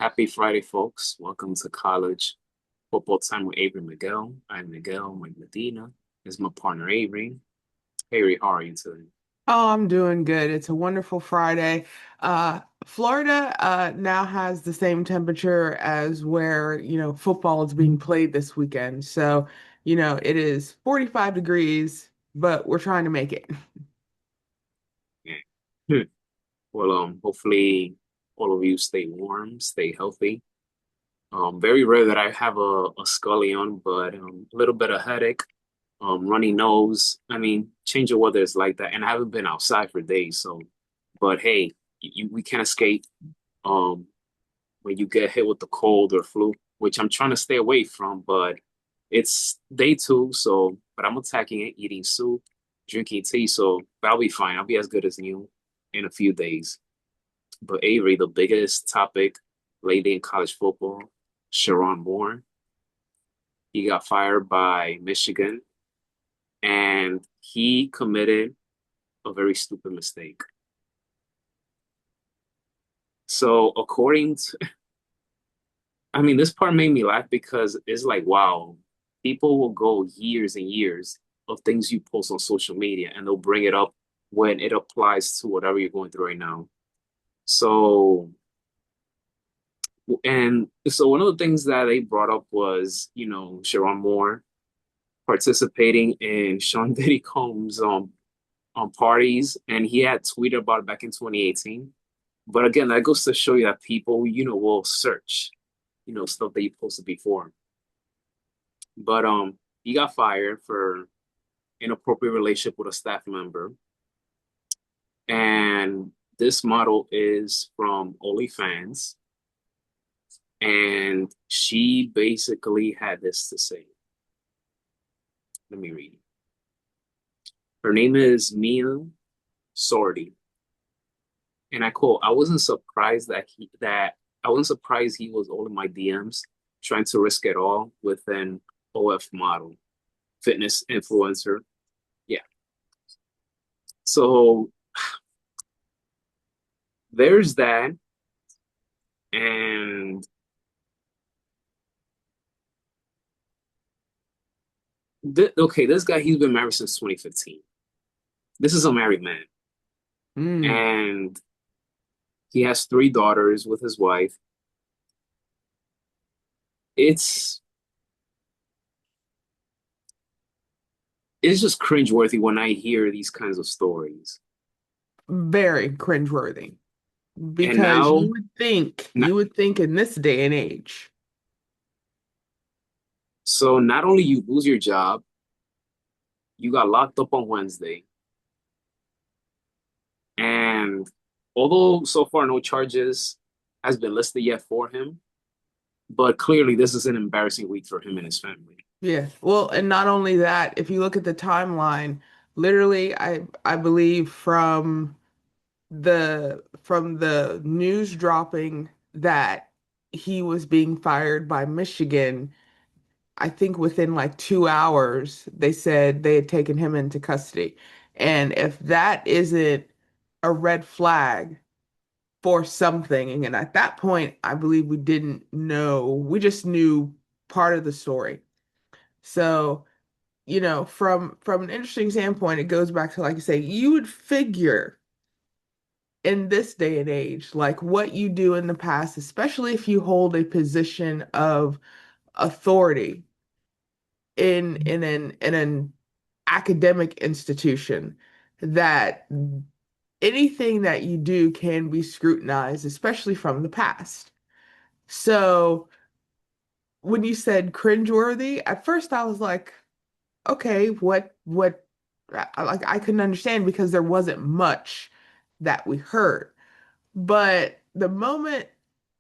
Happy Friday, folks. Welcome to College Football Time with Avery Miguel. I'm Miguel Mike Medina. This is my partner, Avery. Avery, how are you today? Oh, I'm doing good. It's a wonderful Friday. Florida now has the same temperature as where, football is being played this weekend. So, it is 45 degrees, but we're trying to make it. Yeah. Hmm. Well, hopefully all of you stay warm, stay healthy. Very rare that I have a scullion, but a little bit of headache, runny nose. I mean, change of weather is like that, and I haven't been outside for days. So, but hey, we can't escape. Um, when you get hit with the cold or flu, which I'm trying to stay away from, but it's day two, so but I'm attacking it, eating soup, drinking tea, so but I'll be fine. I'll be as good as new in a few days. But Avery, the biggest topic lately in college football, Sherrone Moore. He got fired by Michigan and he committed a very stupid mistake. So according to I mean, this part made me laugh because it's like, wow, people will go years and years of things you post on social media and they'll bring it up when it applies to whatever you're going through right now. So, and so one of the things that they brought up was, Sherrone Moore participating in Sean Diddy Combs' on parties, and he had tweeted about it back in 2018. But again, that goes to show you that people, will search, stuff that you posted before. But he got fired for inappropriate relationship with a staff member. And this model is from OnlyFans. And she basically had this to say. Let me read. Her name is Mia Sordi. And I quote, I wasn't surprised he was all in my DMs trying to risk it all with an OF model, fitness influencer. Yeah. So there's that. And okay, this guy, he's been married since 2015. This is a married man. Mm. And he has three daughters with his wife. It's it's just cringeworthy when I hear these kinds of stories. Very cringeworthy And because now, you would think in this day and age. so not only you lose your job, you got locked up on Wednesday. And although so far no charges has been listed yet for him, but clearly this is an embarrassing week for him and his family. Yeah. Well, and not only that, if you look at the timeline, literally, I believe from the news dropping that he was being fired by Michigan, I think within like 2 hours, they said they had taken him into custody. And if that isn't a red flag for something, and at that point, I believe we didn't know, we just knew part of the story. So, from an interesting standpoint, it goes back to, like you say, you would figure in this day and age, like what you do in the past, especially if you hold a position of authority in an academic institution, that anything that you do can be scrutinized, especially from the past. So when you said cringeworthy, at first I was like, okay, what like I couldn't understand because there wasn't much that we heard. But the moment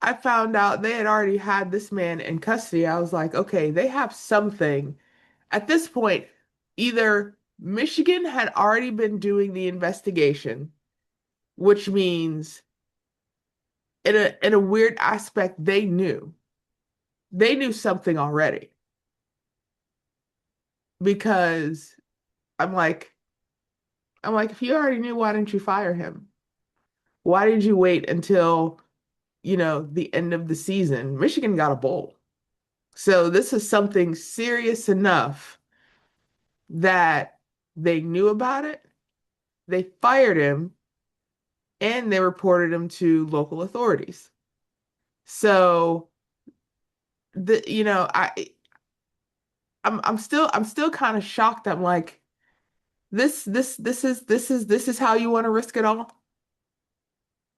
I found out they had already had this man in custody, I was like, okay, they have something. At this point, either Michigan had already been doing the investigation, which means in a weird aspect, they knew. They knew something already because I'm like, if you already knew, why didn't you fire him? Why did you wait until the end of the season, Michigan got a bowl. So this is something serious enough that they knew about it, they fired him, and they reported him to local authorities. So I'm still kind of shocked. I'm like, this is how you want to risk it all?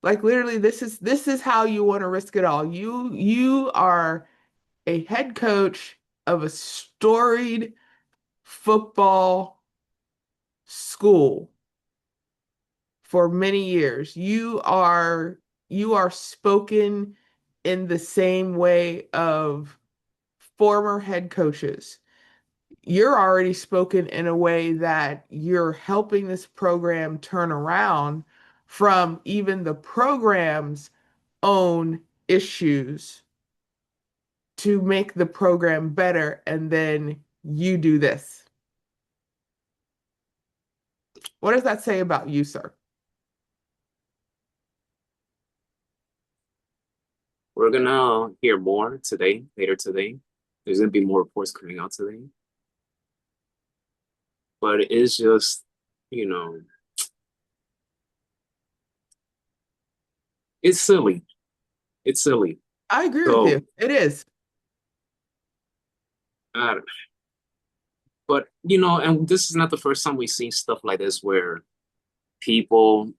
Like literally, this is how you want to risk it all. You are a head coach of a storied football school for many years. You are spoken in the same way of former head coaches. You're already spoken in a way that you're helping this program turn around from even the program's own issues to make the program better, and then you do this. What does that say about you, sir? We're gonna hear more today, later today. There's gonna be more reports coming out today. But it's just, you know, it's silly. It's silly. I agree with So, you. It is. uh, but and this is not the first time we've seen stuff like this where people,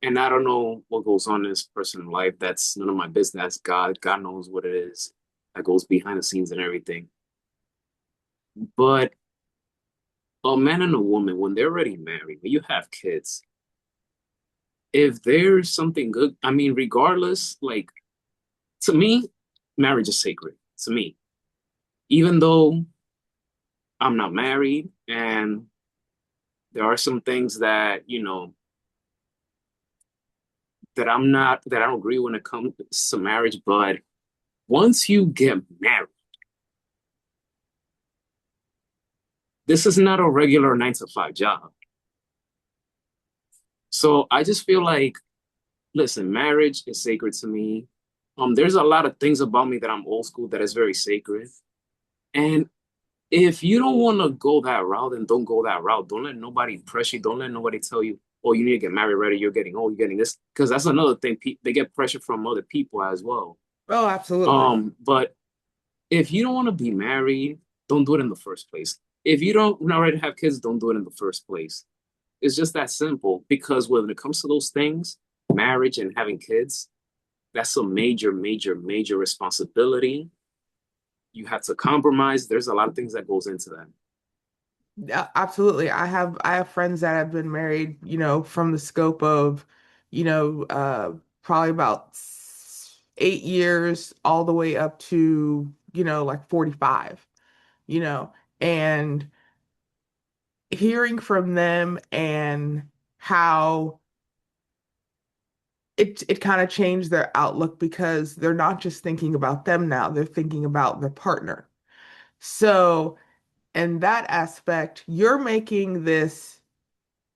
and I don't know what goes on in this person's life. That's none of my business. God knows what it is that goes behind the scenes and everything. But a man and a woman, when they're already married, when you have kids, if there's something good, I mean, regardless, like to me, marriage is sacred. To me, even though I'm not married and there are some things that, that I don't agree when it comes to marriage, but once you get married, this is not a regular 9 to 5 job. So I just feel like, listen, marriage is sacred to me. There's a lot of things about me that I'm old school that is very sacred. And if you don't want to go that route, then don't go that route. Don't let nobody pressure you. Don't let nobody tell you, oh, you need to get married ready. You're getting old. You're getting this. Because that's another thing. They get pressure from other people as well. Oh, absolutely. But if you don't want to be married, don't do it in the first place. If you don't not ready to have kids, don't do it in the first place. It's just that simple. Because when it comes to those things, marriage and having kids, that's a major, major, major responsibility. You have to compromise. There's a lot of things that goes into that. Yeah, absolutely. I have friends that have been married, from the scope of, probably about 8 years all the way up to, like 45, you know, and hearing from them and how it kind of changed their outlook because they're not just thinking about them now, they're thinking about their partner. So, in that aspect, you're making this.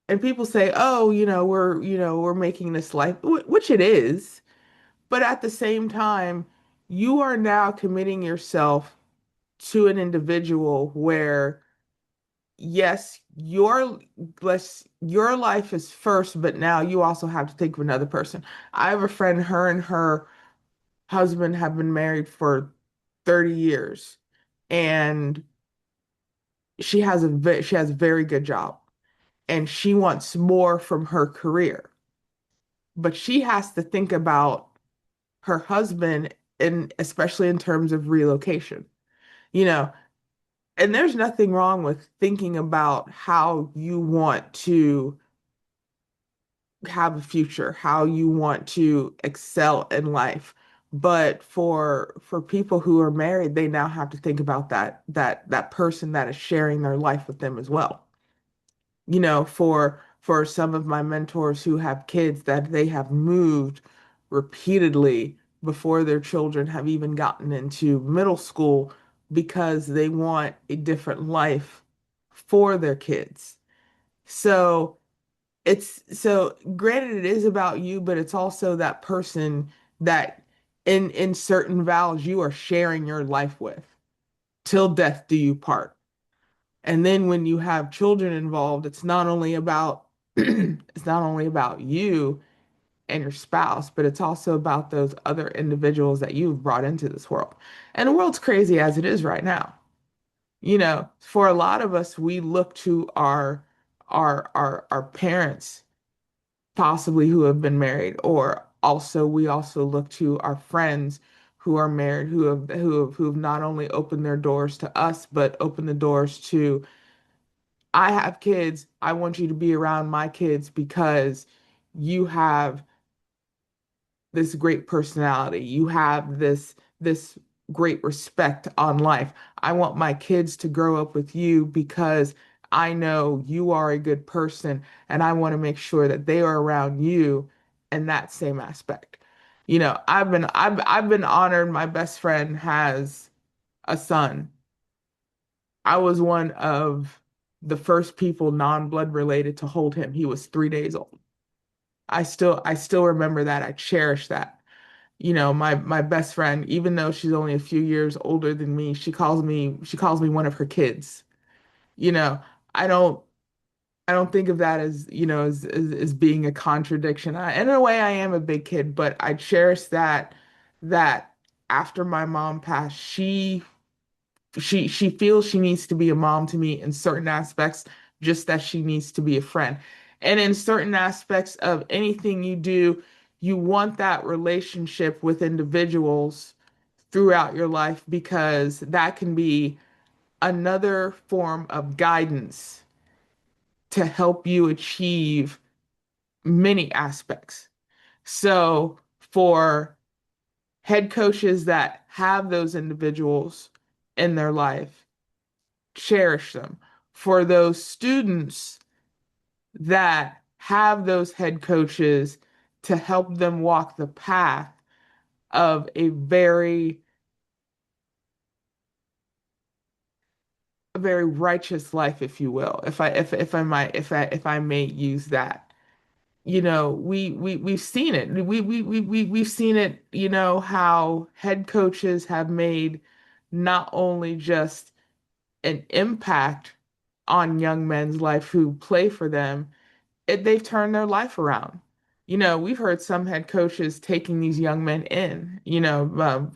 And people say, "Oh, we're making this life," which it is. But at the same time, you are now committing yourself to an individual where, yes, your life is first, but now you also have to think of another person. I have a friend, her and her husband have been married for 30 years, and she has a very good job, and she wants more from her career. But she has to think about her husband, and especially in terms of relocation, you know, and there's nothing wrong with thinking about how you want to have a future, how you want to excel in life. But for people who are married, they now have to think about that person that is sharing their life with them as well. For some of my mentors who have kids, that they have moved repeatedly before their children have even gotten into middle school because they want a different life for their kids. So it's so granted it is about you, but it's also that person that in certain vows you are sharing your life with till death do you part. And then when you have children involved, it's not only about it's not only about you and your spouse, but it's also about those other individuals that you've brought into this world. And the world's crazy as it is right now. You know, for a lot of us, we look to our parents possibly who have been married, or also we also look to our friends who are married, who have not only opened their doors to us, but opened the doors to I have kids. I want you to be around my kids because you have this great personality. You have this great respect on life. I want my kids to grow up with you because I know you are a good person and I want to make sure that they are around you in that same aspect. You know, I've been honored. My best friend has a son. I was one of the first people non-blood related to hold him. He was 3 days old. I still remember that. I cherish that. You know, my best friend, even though she's only a few years older than me, she calls me one of her kids. You know, I don't I don't think of that as, as being a contradiction. In a way, I am a big kid, but I cherish that after my mom passed, she feels she needs to be a mom to me in certain aspects, just that she needs to be a friend. And in certain aspects of anything you do, you want that relationship with individuals throughout your life because that can be another form of guidance to help you achieve many aspects. So for head coaches that have those individuals in their life, cherish them. For those students that have those head coaches to help them walk the path of a very righteous life, if you will, if I may use that. You know, we've seen it. We've seen it, how head coaches have made not only just an impact on young men's life who play for them, they've turned their life around. You know, we've heard some head coaches taking these young men in.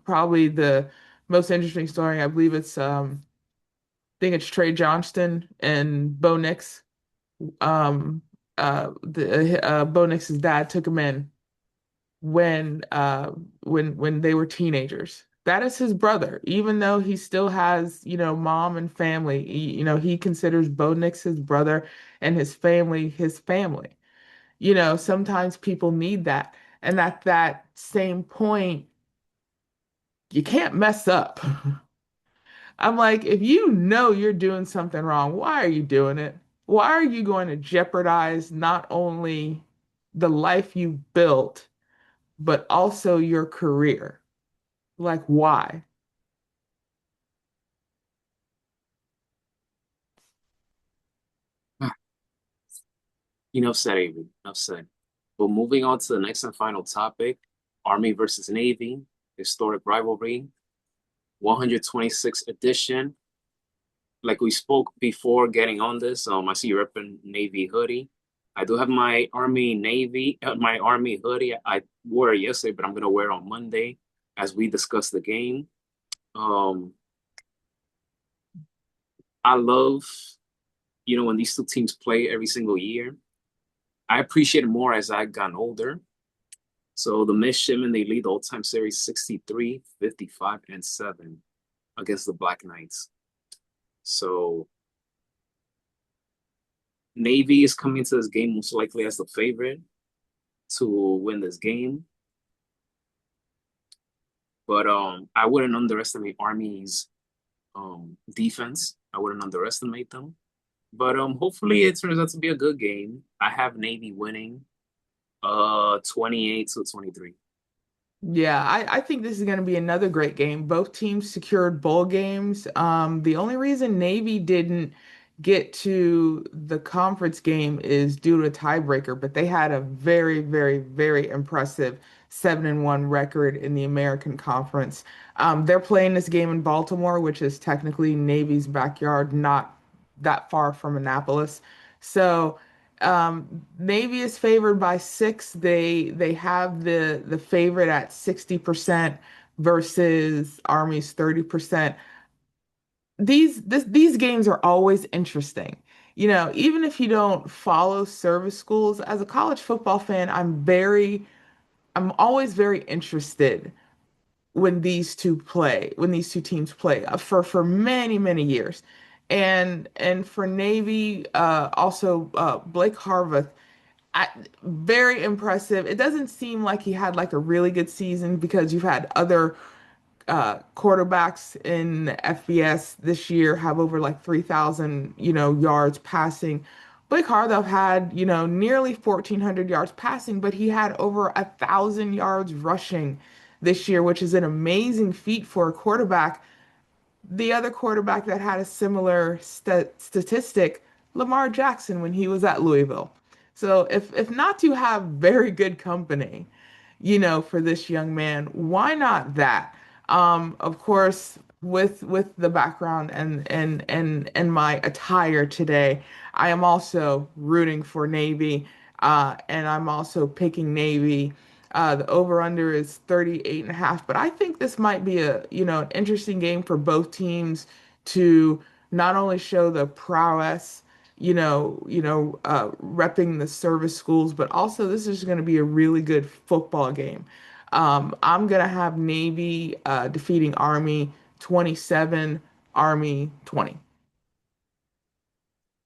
Probably the most interesting story, I believe I think it's Trey Johnston and Bo Nix. Bo Nix's dad took him in when they were teenagers. That is his brother, even though he still has, mom and family. He considers Bo Nix his brother and his family his family. Sometimes people need that. And at that same point, you can't mess up. I'm like, if you know you're doing something wrong, why are you doing it? Why are you going to jeopardize not only the life you built, but also your career? Like, why? Enough said, Avery. Enough said. But moving on to the next and final topic, Army versus Navy, historic rivalry, 126th edition. Like we spoke before getting on this, I see you're repping Navy hoodie. I do have my my Army hoodie. I wore it yesterday, but I'm gonna wear it on Monday as we discuss the game. Um, I love, when these two teams play every single year. I appreciate it more as I've gotten older. So the midshipmen, they lead the all-time series 63, 55, and 7 against the Black Knights. So Navy is coming into this game most likely as the favorite to win this game. But I wouldn't underestimate Army's defense. I wouldn't underestimate them. But hopefully it turns out to be a good game. I have Navy winning 28 to 23. Yeah, I think this is going to be another great game. Both teams secured bowl games. The only reason Navy didn't get to the conference game is due to a tiebreaker, but they had a very, very, very impressive 7-1 record in the American Conference. They're playing this game in Baltimore, which is technically Navy's backyard, not that far from Annapolis. So Navy is favored by 6. They have the favorite at 60% versus Army's 30%. These games are always interesting. Even if you don't follow service schools, as a college football fan, I'm always very interested when these two teams play for many, many years. And for Navy, also Blake Harveth, very impressive. It doesn't seem like he had like a really good season because you've had other quarterbacks in FBS this year have over like 3,000, yards passing. Blake Hartley had, nearly 1,400 yards passing, but he had over 1,000 yards rushing this year, which is an amazing feat for a quarterback. The other quarterback that had a similar statistic, Lamar Jackson, when he was at Louisville. So if not to have very good company, for this young man, why not that? Of course, with the background and my attire today, I am also rooting for Navy, and I'm also picking Navy. The over-under is 38.5, but I think this might be an interesting game for both teams to not only show the prowess, repping the service schools, but also this is going to be a really good football game. I'm going to have Navy defeating Army 27, Army 20.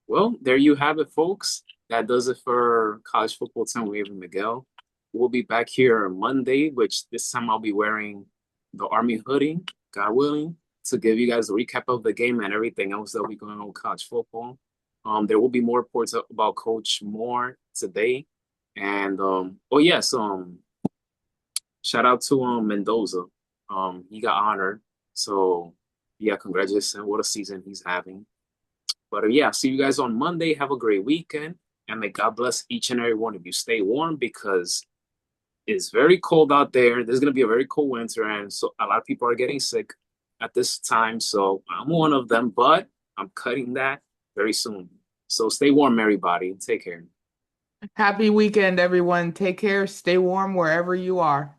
Well, there you have it, folks. That does it for college football time with Avery Miguel. We'll be back here on Monday, which this time I'll be wearing the Army hoodie, God willing, to give you guys a recap of the game and everything else that will be going on with college football. There will be more reports about Coach Moore today. And oh yes, shout out to Mendoza. He got honored. So yeah, congratulations. What a season he's having. But yeah, see you guys on Monday. Have a great weekend. And may God bless each and every one of you. Stay warm because it's very cold out there. There's going to be a very cold winter. And so a lot of people are getting sick at this time. So I'm one of them, but I'm cutting that very soon. So stay warm, everybody. Take care. Happy weekend, everyone. Take care. Stay warm wherever you are.